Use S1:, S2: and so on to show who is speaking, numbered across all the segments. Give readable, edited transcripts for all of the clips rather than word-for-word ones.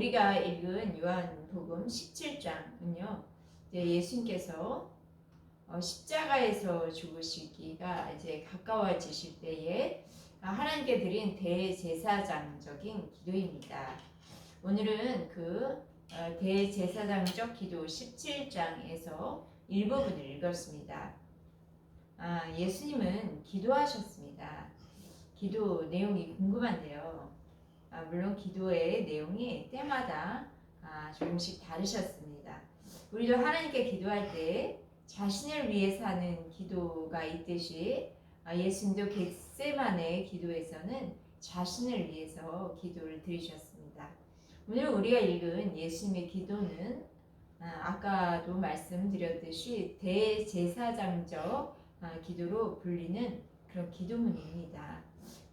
S1: 우리가 읽은 요한복음 17장은요, 예수님께서 십자가에서 죽으시기가 이제 가까워지실 때에 하나님께 드린 대제사장적인 기도입니다. 오늘은 그 대제사장적 기도 17장에서 일부분을 읽었습니다. 예수님은 기도하셨습니다. 기도 내용이 궁금한데요. 물론 기도의 내용이 때마다 조금씩 다르셨습니다. 우리도 하나님께 기도할 때 자신을 위해서 하는 기도가 있듯이 예수님도 겟세마네 기도에서는 자신을 위해서 기도를 드리셨습니다. 오늘 우리가 읽은 예수님의 기도는 아까도 말씀드렸듯이 대제사장적 기도로 불리는 그런 기도문입니다.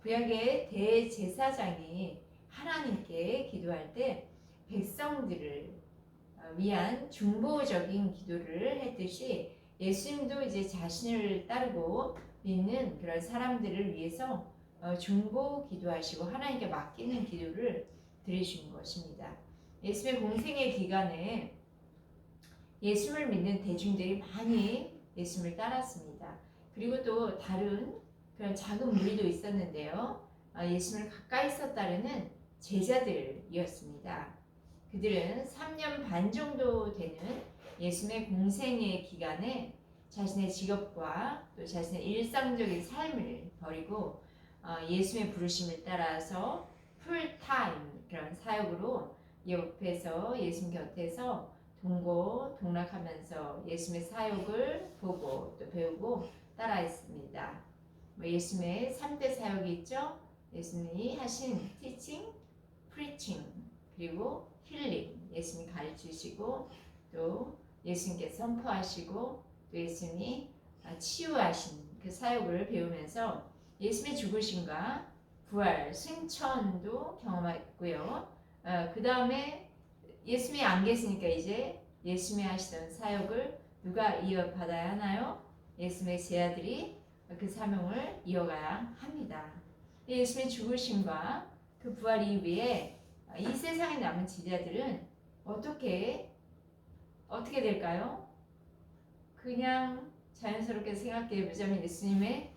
S1: 구약의 대제사장이 하나님께 기도할 때 백성들을 위한 중보적인 기도를 했듯이 예수님도 이제 자신을 따르고 믿는 그런 사람들을 위해서 중보 기도하시고 하나님께 맡기는 기도를 드리신 것입니다. 예수님의 공생의 기간에 예수님을 믿는 대중들이 많이 예수님을 따랐습니다. 그리고 또 다른 그런 작은 무리도 있었는데요. 예수님을 가까이서 따르는 제자들이었습니다. 그들은 3년 반 정도 되는 예수님의 공생의 기간에 자신의 직업과 또 자신의 일상적인 삶을 버리고 예수님의 부르심을 따라서 풀타임 그런 사역으로 옆에서 예수님 곁에서 동고동락하면서 예수님의 사역을 보고 또 배우고 따라했습니다. 예수님의 3대 사역이 있죠. 예수님이 하신 teaching, preaching, 그리고 힐링, 예수님이 가르치시고 또 예수님께서 선포하시고 또 예수님이 치유하신 그 사역을 배우면서 예수님의 죽으심과 부활, 승천도 경험했고요. 그 다음에 예수님이 안 계시니까 이제 예수님이 하시던 사역을 누가 이어받아야 하나요? 예수님의 제자들이 그 사명을 이어가야 합니다. 예수님의 죽으심과 그 부활 이후에 이 세상에 남은 제자들은 어떻게 될까요? 그냥 자연스럽게 생각해 보자면 예수님의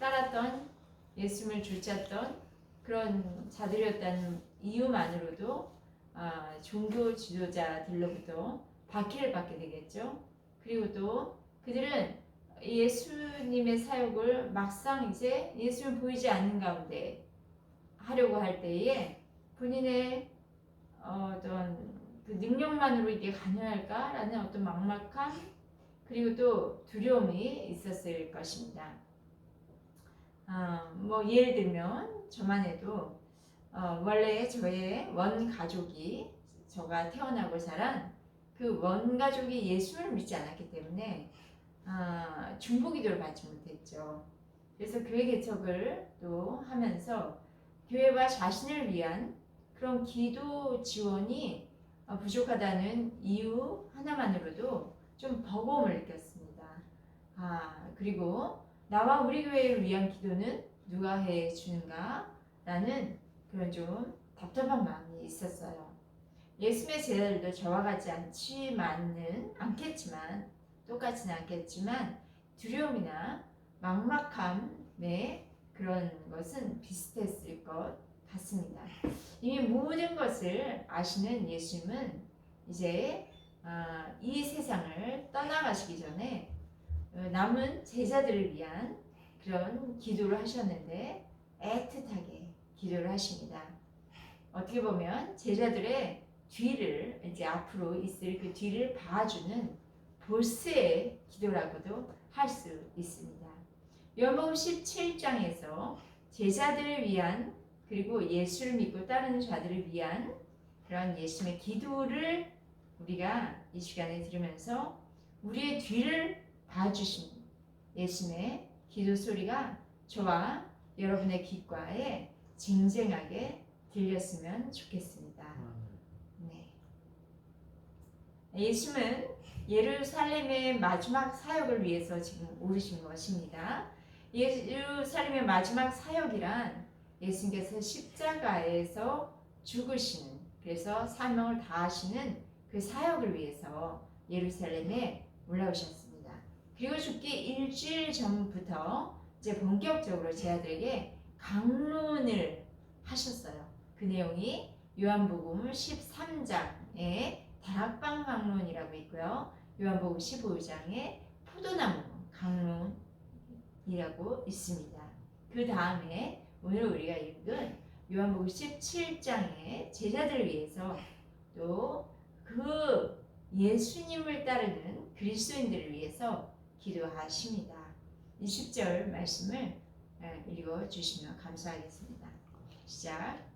S1: 따랐던 예수님을 줄찾던 그런 자들이었다는 이유만으로도 종교 지도자들로부터 박해를 받게 되겠죠. 그리고 또 그들은 예수님의 사역을 막상 이제 예수님 보이지 않는 가운데 하려고 할 때에 본인의 어떤 그 능력만으로 이게 가능할까라는 어떤 막막함 그리고 또 두려움이 있었을 것입니다. 뭐 예를 들면 저만 해도 원래 저의 원 가족이 저가 태어나고 자란 그 원 가족이 예수를 믿지 않았기 때문에 중보기도를 받지 못했죠. 그래서 교회 개척을 또 하면서 교회와 자신을 위한 그런 기도 지원이 부족하다는 이유 하나만으로도 좀 버거움을 느꼈습니다. 그리고 나와 우리 교회를 위한 기도는 누가 해주는가? 라는 그런 좀 답답한 마음이 있었어요. 예수님의 제자들도 저와 같지 않겠지만 똑같지는 않겠지만 두려움이나 막막함의 그런 것은 비슷했을 것 같습니다. 이미 모든 것을 아시는 예수님은 이제 이 세상을 떠나가시기 전에 남은 제자들을 위한 그런 기도를 하셨는데 애틋하게 기도를 하십니다. 어떻게 보면 제자들의 뒤를 이제 앞으로 있을 그 뒤를 봐주는 보스의 기도라고도 할 수 있습니다. 요한복음 17장에서 제자들을 위한 그리고 예수를 믿고 따르는 자들을 위한 그런 예수님의 기도를 우리가 이 시간에 들으면서 우리의 뒤를 봐주신 예수님의 기도 소리가 저와 여러분의 귓가에 쟁쟁하게 들렸으면 좋겠습니다. 네. 예수님은 예루살렘의 마지막 사역을 위해서 지금 오르신 것입니다. 예루살렘의 마지막 사역이란 예수님께서 십자가에서 죽으시는 그래서 사명을 다하시는 그 사역을 위해서 예루살렘에 올라오셨습니다. 그리고 죽기 일주일 전부터 이제 본격적으로 제 아들에게 강론을 하셨어요. 그 내용이 요한복음 13장에 다락방 강론이라고 있고요. 요한복음 15장에 포도나무 강론이라고 있습니다. 그 다음에 오늘 우리가 읽은 요한복음 17장에 제자들을 위해서 또 그 예수님을 따르는 그리스도인들을 위해서 기도하십니다. 20절 말씀을 읽어주시면 감사하겠습니다. 시작.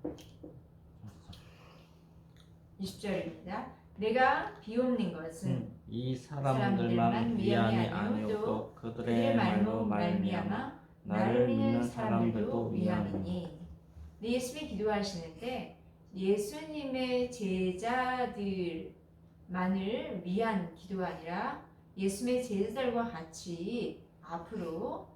S1: 20절입니다. 내가 비옵는 것은
S2: 이 사람들만 위함이 아니오고 그들의 말로 말미암아 나를 믿는 사람들도 위함이니.
S1: 예수님이 기도하시는데 예수님의 제자들만을 위한 기도가 아니라 예수님의 제자들과 같이 앞으로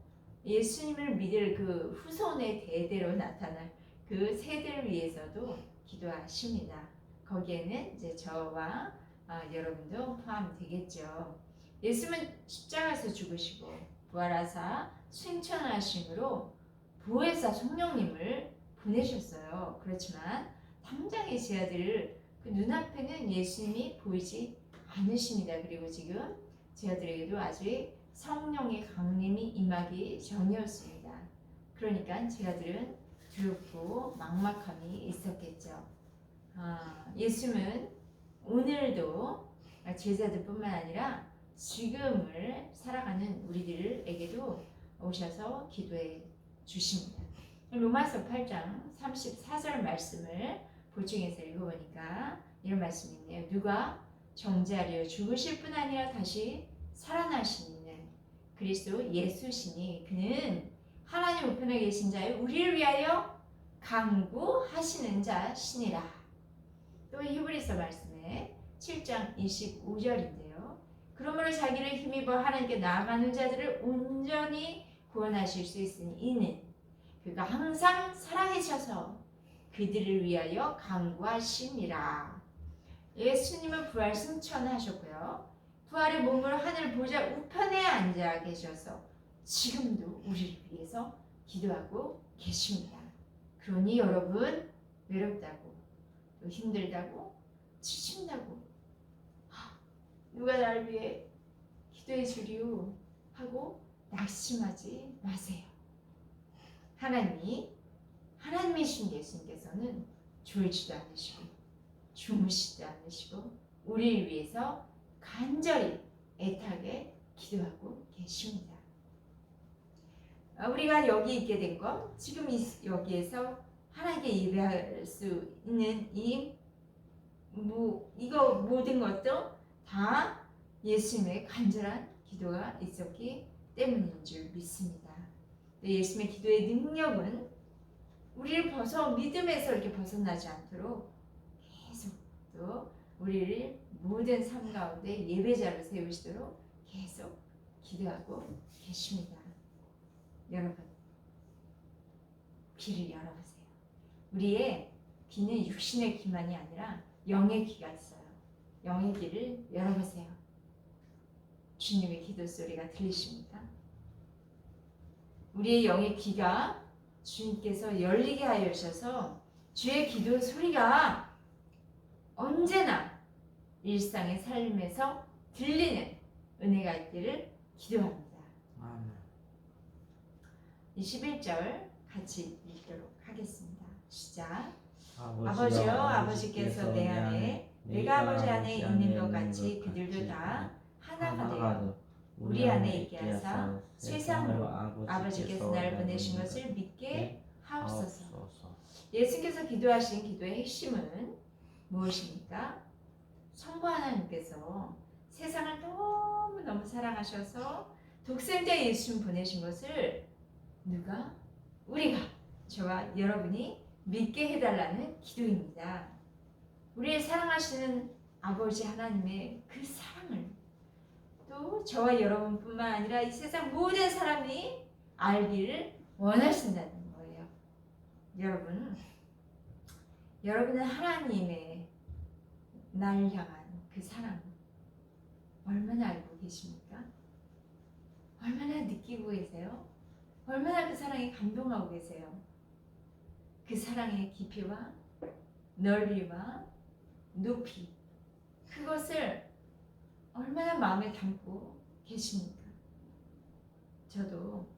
S1: 예수님을 믿을 그 후손의 대대로 나타날 그 세대를 위해서도 기도하십니다. 거기에는 이제 저와 여러분도 포함되겠죠. 예수님은 십자가에서 죽으시고 부활하사 승천하심으로 보혜사 성령님을 보내셨어요. 그렇지만 당장의 제 아들을 그 눈앞에는 예수님이 보이지 않으십니다. 그리고 지금 제 아들에게도 아직 성령의 강림이 임하기 전이었습니다. 그러니까 제 아들은 두렵고 막막함이 있었겠죠. 예수님은 오늘도 제자들뿐만 아니라 지금을 살아가는 우리들에게도 오셔서 기도해 주십니다. 로마서 8장 34절 말씀을 보충해서 읽어보니까 이런 말씀이 있네요. 누가 정죄하려 죽으실 뿐 아니라 다시 살아나시는 그리스도 예수시니 그는 하나님 우편에 계신 자여 우리를 위하여 간구하시는 자시니라. 또 히브리서 말씀에 7장 25절인데요. 그러므로 자기를 힘입어 하나님께 나아가는 자들을 온전히 구원하실 수 있으니 이는 그가 항상 살아계셔서 그들을 위하여 간구하심이라. 예수님은 부활 승천하셨고요. 부활의 몸으로 하늘 보좌 우편에 앉아 계셔서 지금도 우리를 위해서 기도하고 계십니다. 그러니 여러분 외롭다고 또 힘들다고 지친다고 누가 나를 위해 기도해 주리오 하고 낙심하지 마세요. 하나님이신 예수님께서는 졸지도 않으시고 주무시지도 않으시고 우리를 위해서 간절히 애타게 기도하고 계십니다. 우리가 여기 있게 된 것, 지금 여기에서 하나님께 예배할 수 있는 이거 모든 것도 다 예수님의 간절한 기도가 있었기 때문인 줄 믿습니다. 예수님의 기도의 능력은 우리를 믿음에서 이렇게 벗어나지 않도록 계속 또 우리를 모든 삶 가운데 예배자로 세우시도록 계속 기도하고 계십니다. 여러분, 귀를 열어보세요. 우리의 귀는 육신의 귀만이 아니라 영의 귀가 있어요. 영의 귀를 열어보세요. 주님의 기도 소리가 들리십니까? 우리의 영의 귀가 주님께서 열리게 하여 주셔서 주의 기도 소리가 언제나 일상의 삶에서 들리는 은혜가 있기를 기도합니다. 21절 같이 읽도록 하겠습니다. 시작. 아버지여 아버지께서 내 안에 내가 아버지 안에 있는 것 같이 그들도 다 하나가 되어 우리 안에 있게 하사 세상으로 아버지께서 나를 보내신 것을 믿게 하옵소서. 예수께서 기도하신 기도의 핵심은 무엇입니까? 성부 하나님께서 세상을 너무너무 사랑하셔서 독생자 예수님 보내신 것을 우리가 저와 여러분이 믿게 해달라는 기도입니다. 우리를 사랑하시는 아버지 하나님의 그 사랑을 또 저와 여러분뿐만 아니라 이 세상 모든 사람이 알기를 원하신다는 거예요. 여러분은 하나님의 날 향한 그 사랑 얼마나 알고 계십니까? 얼마나 느끼고 계세요? 얼마나 그 사랑에 감동하고 계세요? 그 사랑의 깊이와 넓이와 높이, 그것을 얼마나 마음에 담고 계십니까? 저도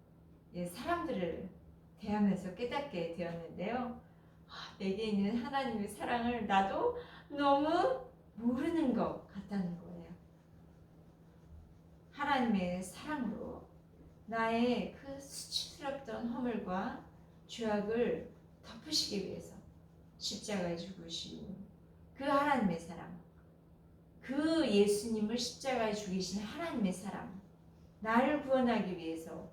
S1: 사람들을 대하면서 깨닫게 되었는데요. 내게 있는 하나님의 사랑을 나도 너무 모르는 것 같다는 거예요. 하나님의 사랑으로 나의 그 수치스럽던 허물과 죄악을 덮으시기 위해서 십자가에 죽으시고, 그 하나님의 사랑, 그 예수님을 십자가에 죽이신 하나님의 사랑, 나를 구원하기 위해서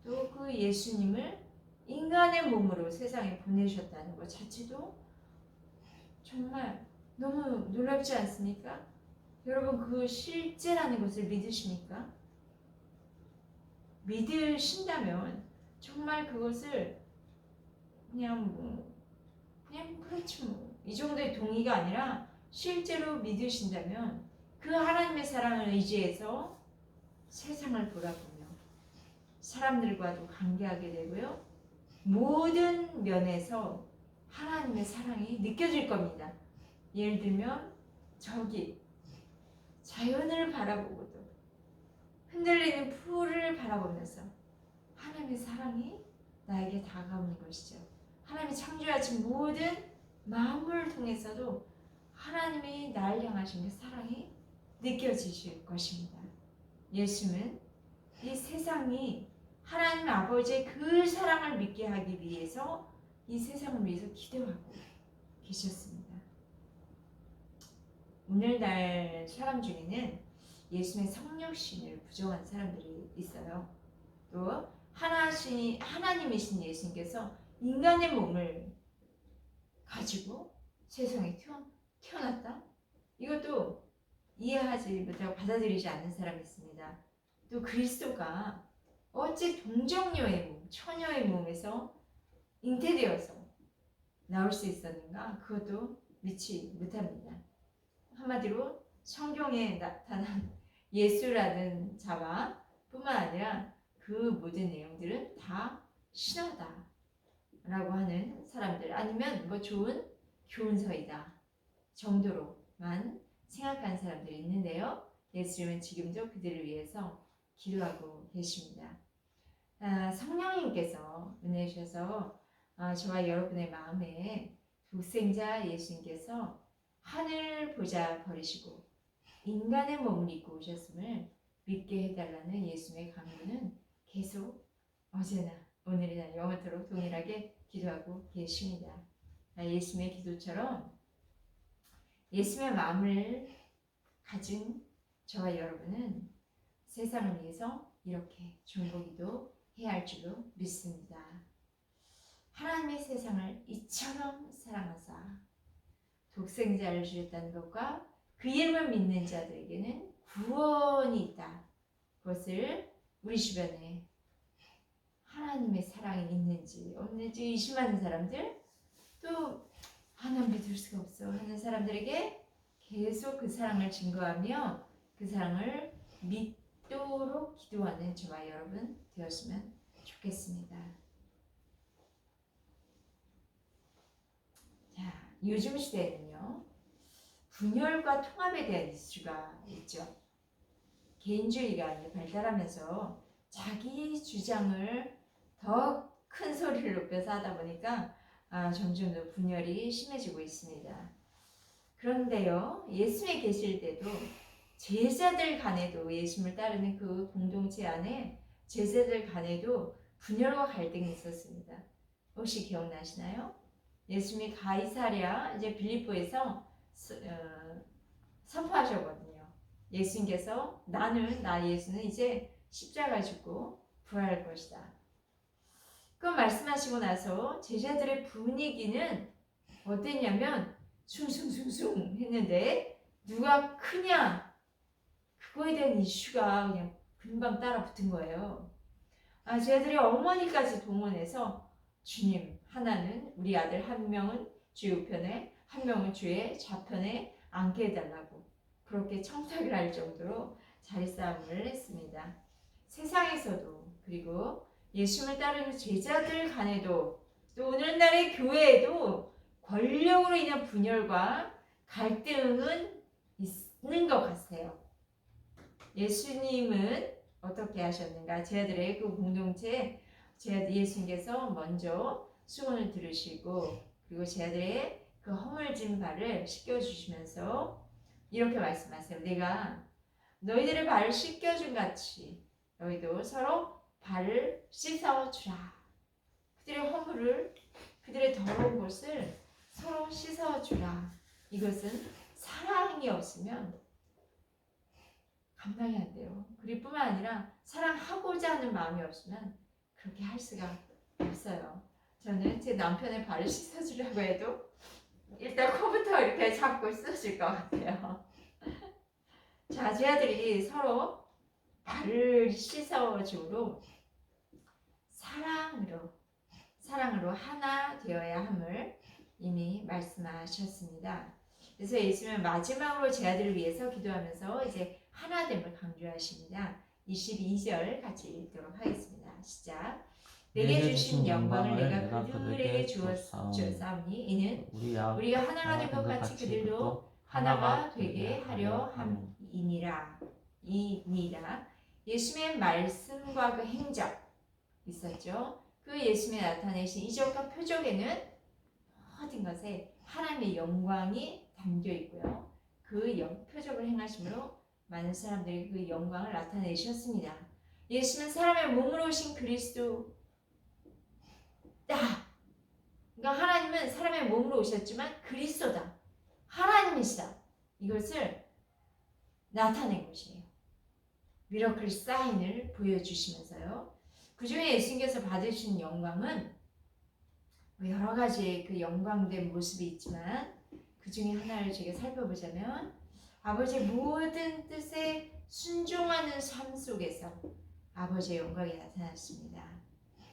S1: 또 그 예수님을 인간의 몸으로 세상에 보내셨다는 것 자체도 정말 너무 놀랍지 않습니까? 여러분, 그 실제라는 것을 믿으십니까? 믿으신다면 정말 그것을 그냥 그렇지 이 정도의 동의가 아니라 실제로 믿으신다면 그 하나님의 사랑을 의지해서 세상을 돌아보며 사람들과도 관계하게 되고요. 모든 면에서 하나님의 사랑이 느껴질 겁니다. 예를 들면 저기 자연을 바라보고도 흔들리는 풀을 바라보면서 하나님의 사랑이 나에게 다가오는 것이죠. 하나님이 창조하신 모든 마음을 통해서도 하나님이 날 향하신 그 사랑이 느껴지실 것입니다. 예수는 이 세상이 하나님 아버지의 그 사랑을 믿게 하기 위해서 이 세상을 위해서 기도하고 계셨습니다. 오늘날 사람 중에는 예수님의 성령신을 부정한 사람들이 있어요. 또 하나님이신 예수님께서 인간의 몸을 가지고 세상에 태어났다? 이것도 이해하지 못하고 받아들이지 않는 사람이 있습니다. 또 그리스도가 어찌 동정녀의 몸, 처녀의 몸에서 잉태되어서 나올 수 있었는가? 그것도 믿지 못합니다. 한마디로 성경에 나타난 예수라는 자와 뿐만 아니라 그 모든 내용들은 다 신화다 라고 하는 사람들, 아니면 좋은 교훈서이다 정도로만 생각하는 사람들이 있는데요. 예수님은 지금도 그들을 위해서 기도하고 계십니다. 성령님께서 은혜 주셔서 저와 여러분의 마음에 독생자 예수님께서 하늘 보좌 버리시고 인간의 몸을 입고 오셨음을 믿게 해달라는 예수님의 강구는 계속 어제나 오늘이나 영원토록 동일하게 기도하고 계십니다. 예수님의 기도처럼 예수님의 마음을 가진 저와 여러분은 세상을 위해서 이렇게 중보기도 해야 할 줄로 믿습니다. 하나님의 세상을 이처럼 사랑하사 독생자를 주셨다는 것과 그 이름을 믿는 자들에게는 구원이 있다. 그것을 우리 주변에 하나님의 사랑이 있는지 없는지 의심하는 사람들, 또 난 믿을 수가 없어 하는 사람들에게 계속 그 사랑을 증거하며 그 사랑을 믿도록 기도하는 저와 여러분 되었으면 좋겠습니다. 자, 요즘 시대에는요, 분열과 통합에 대한 이슈가 있죠. 개인주의가 발달하면서 자기 주장을 더 큰 소리를 높여서 하다 보니까 점점 더 분열이 심해지고 있습니다. 그런데요, 예수님이 계실 때도 제자들 간에도, 예수님을 따르는 그 공동체 안에 제자들 간에도 분열과 갈등이 있었습니다. 혹시 기억나시나요? 예수님이 가이사랴 빌립보에서 선포하셨거든요. 예수님께서 나 예수는 이제 십자가 죽고 부활할 것이다. 그 말씀하시고 나서 제자들의 분위기는 어땠냐면 숭숭숭숭 했는데 누가 크냐, 그거에 대한 이슈가 그냥 금방 따라 붙은 거예요. 제자들이 어머니까지 동원해서 주님, 하나는 우리 아들 한 명은 주의 우편에 한 명은 주의 좌편에 앉게 해달라고 그렇게 청탁을 할 정도로 자리싸움을 했습니다. 세상에서도 그리고 예수님을 따르는 제자들 간에도 또 오늘날의 교회에도 권력으로 인한 분열과 갈등은 있는 것 같아요. 예수님은 어떻게 하셨는가? 제자들의 그 공동체, 예수님께서 먼저 수건을 들으시고 그리고 제자들의 그 허물진 발을 씻겨주시면서 이렇게 말씀하세요. 내가 너희들의 발을 씻겨준 같이 너희도 서로 발을 씻어주라. 그들의 허물을, 그들의 더러운 곳을 서로 씻어주라. 이것은 사랑이 없으면 감당이 안 돼요. 그뿐만 아니라 사랑하고자 하는 마음이 없으면 그렇게 할 수가 없어요. 저는 제 남편의 발을 씻어주려고 해도 일단 코부터 이렇게 잡고 씻어줄 것 같아요. 자, 제자들이 서로 발을 씻어주므로 사랑으로 하나 되어야 함을 이미 말씀하셨습니다. 그래서 예수님은 마지막으로 제자들을 위해서 기도하면서 이제 하나됨을 강조하십니다. 22절 같이 읽도록 하겠습니다. 시작. 내게 주신 영광을 내가 그들에게 주었사오니 이는 우리가 하나가 된 것 같이 그들도 하나가 되게 하려 함이니라. 예수님의 말씀과 그 행적 있었죠. 그 예수님이 나타내신 이적과 표적에는 모든 것에 하나님의 영광이 담겨 있고요. 그 표적을 행하심으로 많은 사람들이 그 영광을 나타내셨습니다. 예수는 사람의 몸으로 오신 그리스도다. 그러니까 하나님은 사람의 몸으로 오셨지만 그리스도다. 하나님이시다. 이것을 나타낸 것이에요. 미러클 사인을 보여주시면서요. 그 중에 예수님께서 받으신 영광은 여러 가지의 그 영광된 모습이 있지만 그 중에 하나를 저희가 살펴보자면 아버지의 모든 뜻에 순종하는 삶 속에서 아버지의 영광이 나타났습니다.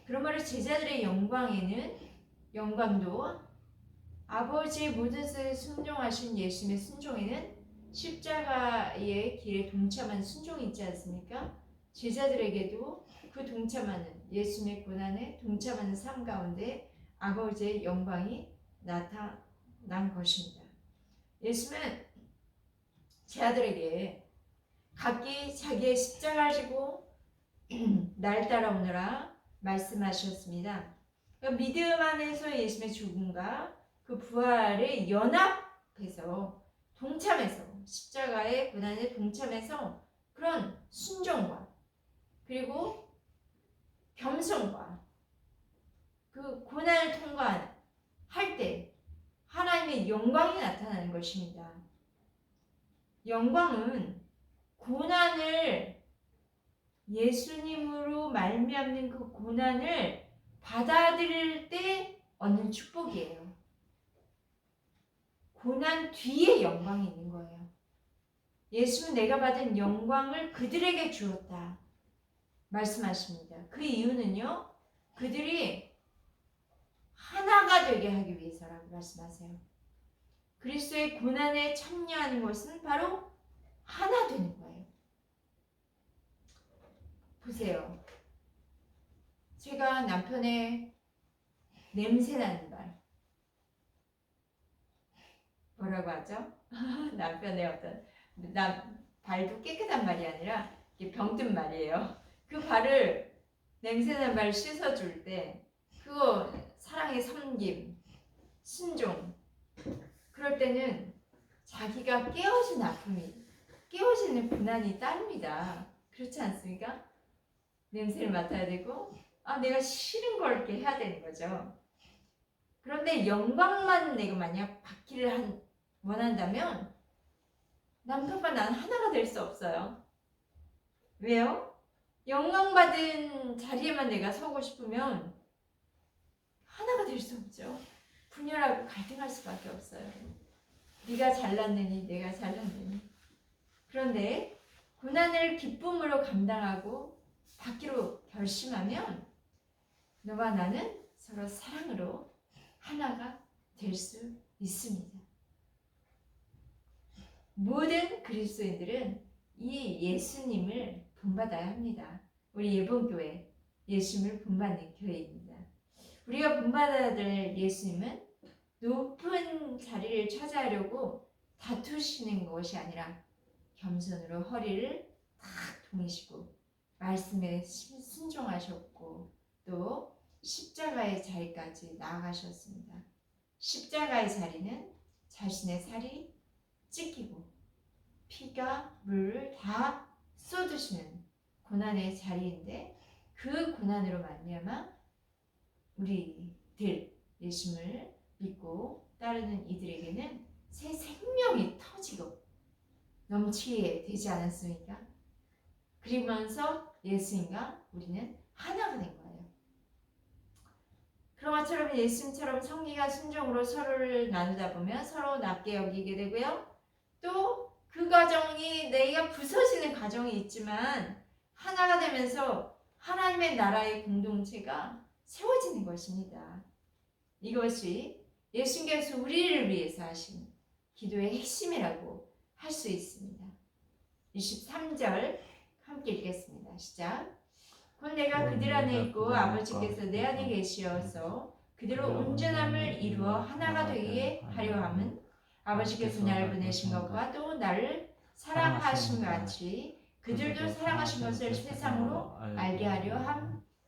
S1: 그러므로 제자들의 영광도 아버지의 모든 뜻에 순종하신 예수님의 순종에는 십자가의 길에 동참한 순종이 있지 않습니까? 제자들에게도 그 동참하는 예수님의 고난에 동참하는 삶 가운데 아버지의 영광이 나타난 것입니다. 예수님은 제자들에게 각기 자기의 십자가를 지고 날 따라오너라 말씀하셨습니다. 그러니까 믿음 안에서 예수님의 죽음과 그 부활의 연합해서 동참해서 십자가의 고난에 동참해서 그런 순종과 그리고 겸손과 그 고난을 통과할 때 하나님의 영광이 나타나는 것입니다. 영광은 고난을 예수님으로 말미암는 그 고난을 받아들일 때 얻는 축복이에요. 고난 뒤에 영광이 있는 거예요. 예수는 내가 받은 영광을 그들에게 주었다 말씀하십니다. 그 이유는요, 그들이 하나가 되게 하기 위해서라고 말씀하세요. 그리스도의 고난에 참여하는 것은 바로 하나 되는 거예요. 보세요. 제가 남편의 냄새나는 말, 뭐라고 하죠? 남편의 어떤 발도 깨끗한 말이 아니라 병든 말이에요. 그 발을 냄새나는 발 씻어줄 때 그거 사랑의 섬김, 순종, 그럴 때는 자기가 깨어지는 고난이 따릅니다. 그렇지 않습니까? 냄새를 맡아야 되고 내가 싫은 걸 이렇게 해야 되는 거죠. 그런데 영광만 내가 만약 받기를 원한다면 남편과 나는 하나가 될 수 없어요. 왜요? 영광받은 자리에만 내가 서고 싶으면 하나가 될 수 없죠. 분열하고 갈등할 수밖에 없어요. 네가 잘났느니 내가 잘났느니. 그런데 고난을 기쁨으로 감당하고 받기로 결심하면 너와 나는 서로 사랑으로 하나가 될 수 있습니다. 모든 그리스도인들은 이 예수님을 본받아야 합니다. 우리 예본교회 예수님을 본받는 교회입니다. 우리가 본받아야 될 예수님은 높은 자리를 차지하려고 다투시는 것이 아니라 겸손으로 허리를 탁 동이시고 말씀에 순종하셨고 또 십자가의 자리까지 나아가셨습니다. 십자가의 자리는 자신의 살이 찢기고 피가 물을 다 쏟으시는 고난의 자리인데 그 고난으로 말미암아 우리들 예수님을 믿고 따르는 이들에게는 새 생명이 터지고 넘치게 되지 않았습니까? 그러면서 예수님과 우리는 하나가 된 거예요. 그런 것처럼 예수님처럼 성기가 순종으로 서로를 나누다 보면 서로 낮게 여기게 되고요. 또 그 과정이 내가 부서지는 과정이 있지만 하나가 되면서 하나님의 나라의 공동체가 세워지는 것입니다. 이것이 예수님께서 우리를 위해서 하신 기도의 핵심이라고 할 수 있습니다. 23절 함께 읽겠습니다. 시작. 곧 내가 그들 안에 있고 아버지께서 내 안에 계시어서 그들로 온전함을 이루어 하나가 되게 하려 함은 아버지께서 나를 보내신 것과 또 나를 사랑하신 것 같이 그들도 사랑하신 것을 세상으로 알게 하려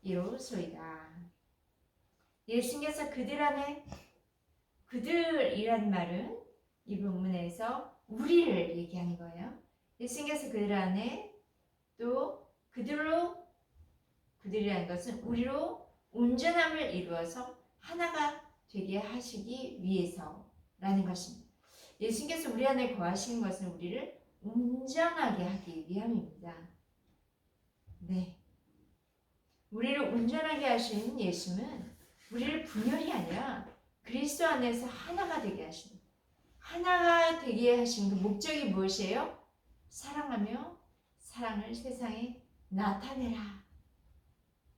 S1: 함이로소이다. 예수님께서 그들 안에, 그들이란 말은 이 본문에서 우리를 얘기하는 거예요. 예수님께서 그들 안에 또 그들로, 그들이라는 것은 우리로 온전함을 이루어서 하나가 되게 하시기 위해서라는 것입니다. 예수님께서 우리 안에 거하시는 것은 우리를 온전하게 하기 위함입니다. 네, 우리를 온전하게 하신 예수님은 우리를 분열이 아니라 그리스도 안에서 하나가 되게 하신, 하나가 되게 하신 그 목적이 무엇이에요? 사랑하며 사랑을 세상에 나타내라.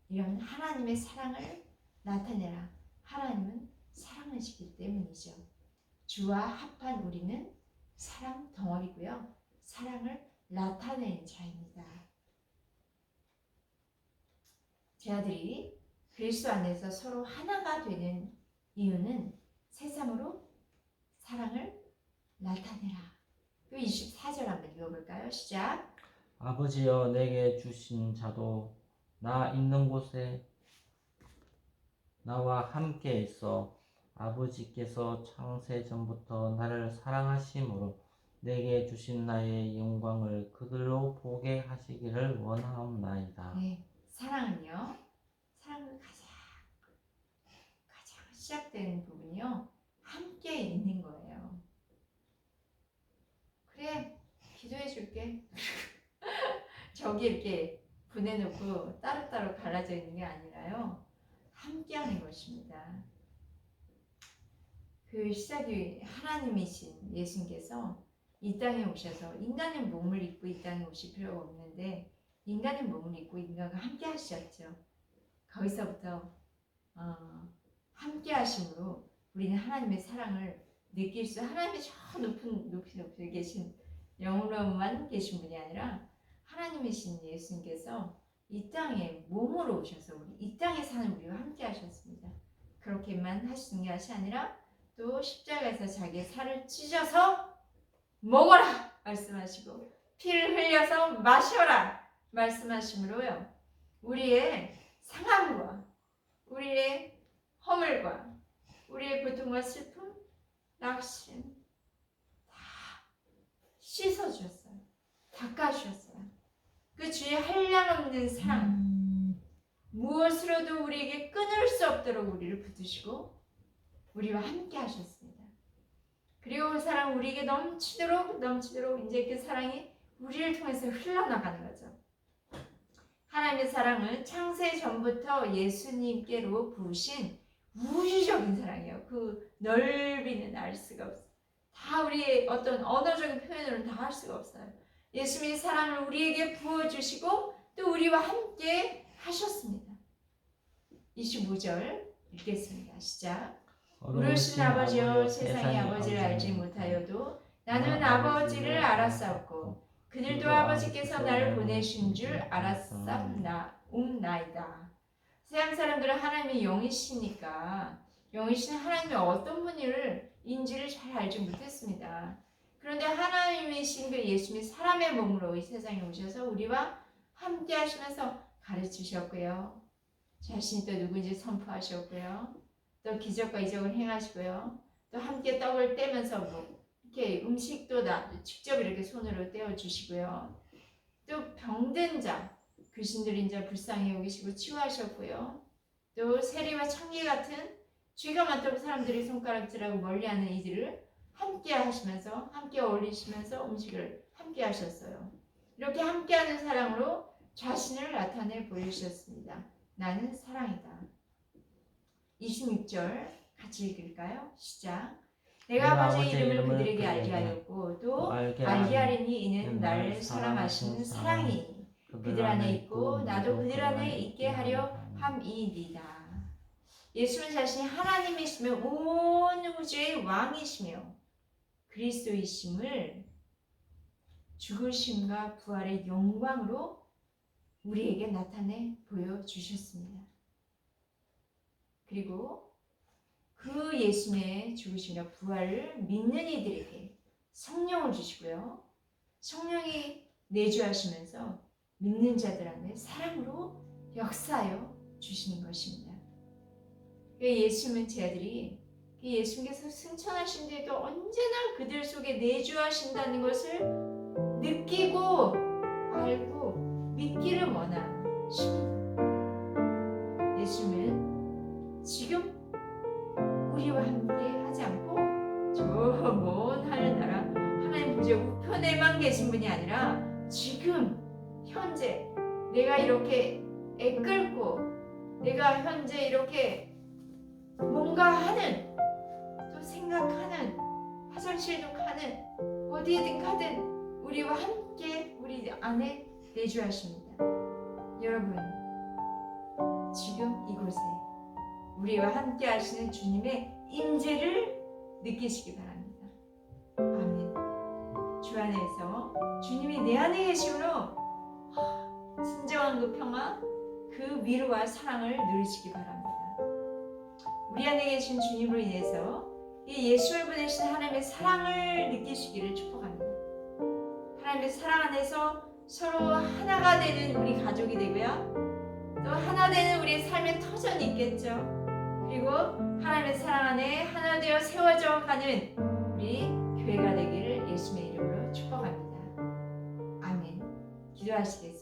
S1: 이런 하나님의 사랑을 나타내라. 하나님은 사랑하시기 때문이죠. 주와 합한 우리는 사랑 덩어리고요. 사랑을 나타내는 자입니다. 제 아들이 그리스도 안에서 서로 하나가 되는 이유는 세상으로 사랑을 나타내라. 24절 한번 읽어볼까요? 시작.
S2: 아버지여 내게 주신 자도 나 있는 곳에 나와 함께 있어 아버지께서 창세 전부터 나를 사랑하심으로 내게 주신 나의 영광을 그들로 보게 하시기를 원하옵나이다.
S1: 네, 사랑은요. 사랑은 가장 시작되는 부분이요. 함께 있는 거예요. 그래, 기도해 줄게. 저기 이렇게 보내놓고 따로따로 갈라져 있는 게 아니라요. 함께 하는 것입니다. 그 시작이 하나님이신 예수님께서 이 땅에 오셔서 인간의 몸을 입고 이 땅에 오실 필요가 없는데 인간의 몸을 입고 인간과 함께 하셨죠. 거기서부터 함께 하심으로 우리는 하나님의 사랑을 느낄 수, 하나님의 저 높이 계신 영으로만 계신 분이 아니라 하나님이신 예수님께서 이 땅에 몸으로 오셔서 우리 이 땅에 사는 우리와 함께 하셨습니다. 그렇게만 하시는 것이 아니라 또 십자가에서 자기의 살을 찢어서 먹어라 말씀하시고 피를 흘려서 마셔라 말씀하심으로요. 우리의 상함과 우리의 허물과 우리의 고통과 슬픔, 낙심 다 씻어주셨어요. 닦아주셨어요. 그 주의 한량없는 사랑 무엇으로도 우리에게 끊을 수 없도록 우리를 붙드시고 우리와 함께 하셨습니다. 그리고 그 사랑 우리에게 넘치도록 이제 그 사랑이 우리를 통해서 흘러나가는 거죠. 하나님의 사랑은 창세 전부터 예수님께로 부으신 우주적인 사랑이에요. 그 넓이는 알 수가 없어요. 다 우리의 어떤 언어적인 표현으로는 다 할 수가 없어요. 예수님의 사랑을 우리에게 부어주시고 또 우리와 함께 하셨습니다. 25절 읽겠습니다. 시작. 우르신 아버지여 세상의 아버지를 알지 못하여도 나는 아버지를 알았사옵고 그들도 아버지께서 나를 보내신 줄 알았사옵나이다. 세상 사람들은 하나님이 영이시니까 영이신 하나님이 어떤 분인지를 잘 알지 못했습니다. 그런데 하나님이신 그 예수님이 사람의 몸으로 이 세상에 오셔서 우리와 함께 하시면서 가르치셨고요. 자신이 또 누구인지 선포하셨고요. 또 기적과 이적을 행하시고요. 또 함께 떡을 떼면서 이렇게 음식도 직접 이렇게 손으로 떼어 주시고요. 또 병든 자, 귀신들인 자 불쌍히 여기시고 치유하셨고요. 또 세리와 청개 같은 죄가 많다고 사람들이 손가락질하고 멀리하는 이들을 함께 하시면서 함께 어울리시면서 음식을 함께 하셨어요. 이렇게 함께하는 사랑으로 자신을 나타내 보여주셨습니다. 나는 사랑이다. 26절 같이 읽을까요? 시작. 내가 아버지의 이름을 그들에게 알게 하였고 또 알게 하리니 이는 나를 사랑하시는 사랑이 그들 안에 있고 나도 그들 안에 있게 하려 함이니이다. 예수는 자신이 하나님이시며 온 우주의 왕이시며 그리스도이심을 죽으심과 부활의 영광으로 우리에게 나타내 보여주셨습니다. 그리고 그 예수님의 죽으심과 부활을 믿는 이들에게 성령을 주시고요. 성령이 내주하시면서 믿는 자들 안에 사랑으로 역사하여 주시는 것입니다. 예수님은 제 아들이 예수님께서 승천하신 뒤에도 언제나 그들 속에 내주하신다는 것을 느끼고 알고 믿기를 원하십니다. 예수님은 지금 우리와 함께 하지 않고 저 먼 하늘나라 하나님 보좌 우편에만 계신 분이 아니라 지금 현재 내가 이렇게 애끓고 내가 현재 이렇게 뭔가 하는 또 생각하는 화장실도 가는 어디에든 가든 우리와 함께 우리 안에 내주하십니다. 여러분 지금 이곳에 우리와 함께 하시는 주님의 임재를 느끼시기 바랍니다. 아멘. 주 안에서 주님이 내 안에 계심으로 진정한 그 평화, 그 위로와 사랑을 누리시기 바랍니다. 우리 안에 계신 주님으로 인해서 이 예수를 보내신 하나님의 사랑을 느끼시기를 축복합니다. 하나님의 사랑 안에서 서로 하나가 되는 우리 가족이 되고요. 또 하나 되는 우리의 삶의 터전이 있겠죠. 그리고 하나님의 사랑 안에 하나 되어 세워져 가는 우리 교회가 되기를 예수님의 이름으로 축복합니다. 아멘. 기도하시겠습니다.